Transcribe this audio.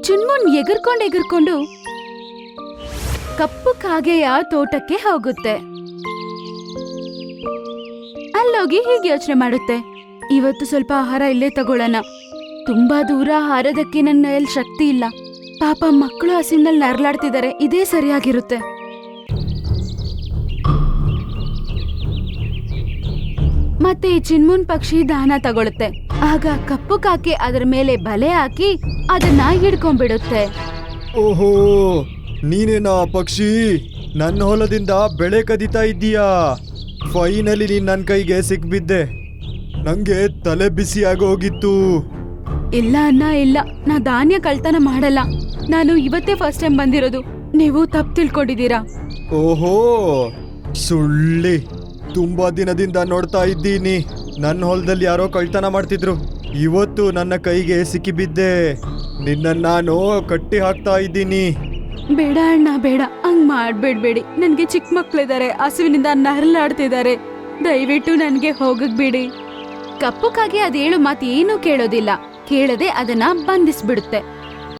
ಚುನ್ಮುನ್ ಎಗರ್ಕೊಂಡು ಕಪ್ಪು ಕಾಗೆಯ ತೋಟಕ್ಕೆ ಹೋಗುತ್ತೆ. ಅಲ್ಲೋಗಿ ಹೀಗೆ ಯೋಚನೆ ಮಾಡುತ್ತೆ, ಇವತ್ತು ಸ್ವಲ್ಪ ಆಹಾರ ಇಲ್ಲೇ ತಗೊಳ್ಳೋಣ. ತುಂಬಾ ದೂರ ಹಾರೋದಕ್ಕೆ ನನ್ನ ಕೈಯಲ್ಲಿ ಶಕ್ತಿ ಇಲ್ಲ. ಪಾಪ ಮಕ್ಕಳು ಹಸಿವಿನಲ್ಲಿ ನರಳಾಡ್ತಿದ್ದಾರೆ, ಇದೇ ಸರಿಯಾಗಿರುತ್ತೆ. ಮತ್ತೆ ಈ ಚಿನ್ಮುನ್ ಪಕ್ಷಿ ದಾನ ತಗೊಳುತ್ತೆ. ಆಗ ಕಪ್ಪು ಕಾಕೆ ಅದರ ಮೇಲೆ ಬಲೆ ಹಾಕಿ ಅದನ್ನ ಹಿಡ್ಕೊಂಡ್ಬಿಡುತ್ತೆ. ಓಹೋ, ನೀನೇನಾ ಪಕ್ಷಿ? ನನ್ನ ಹೊಲದಿಂದ ಬೆಳೆ ಕದೀತಾ ಇದ್ದೀಯಾ? ಫೈನಲಿ ನೀನ್ ನನ್ನ ಕೈಗೆ ಸಿಕ್ಬಿದ್ದೆ. ನಂಗೆ ತಲೆ ಬಿಸಿ ಆಗೋಗಿತ್ತು. ಇಲ್ಲ ಅಣ್ಣ, ಇಲ್ಲ, ನಾ ಧಾನ್ಯ ಕಳ್ತನ ಮಾಡಲ್ಲ. ನಾನು ಇವತ್ತೇ ಫಸ್ಟ್ ಟೈಮ್ ಬಂದಿರೋದು. ನೀವು ತಪ್ಪು ತಿಳ್ಕೊಂಡಿದ್ದೀರಾ. ಓಹೋ, ಸುಳ್ಳಿ. ತುಂಬಾ ದಿನದಿಂದ ನೋಡ್ತಾ ಇದ್ದೀನಿ, ನನ್ನ ಹೊಲದಲ್ಲಿ ಯಾರೋ ಕಳ್ತನ ಮಾಡ್ತಿದ್ರು. ಇವತ್ತು ನನ್ನ ಕೈಗೆ ಸಿಕ್ಕಿಬಿದ್ದೆ. ನಿನ್ನ ನಾನು ಕಟ್ಟಿ ಹಾಕ್ತಾ ಇದ್ದೀನಿ. ಬೇಡ ಅಣ್ಣ, ಬೇಡ, ಹಂಗ್ ಮಾಡ್ಬೇಡ್ಬೇಡಿ. ನನ್ಗೆ ಚಿಕ್ಕ ಮಕ್ಳಿದ್ದಾರೆ, ಹಸುವಿನಿಂದ ನರಳಾಡ್ತಿದ್ದಾರೆ. ದಯವಿಟ್ಟು ನನ್ಗೆ ಹೋಗಕ್ ಬಿಡಿ. ಕಪ್ಪು ಕಾಗೆ ಅದೇಳು ಮಾತು ಏನೂ ಕೇಳೋದಿಲ್ಲ. ಕೇಳದೆ ಅದನ್ನ ಬಂಧಿಸ್ಬಿಡುತ್ತೆ.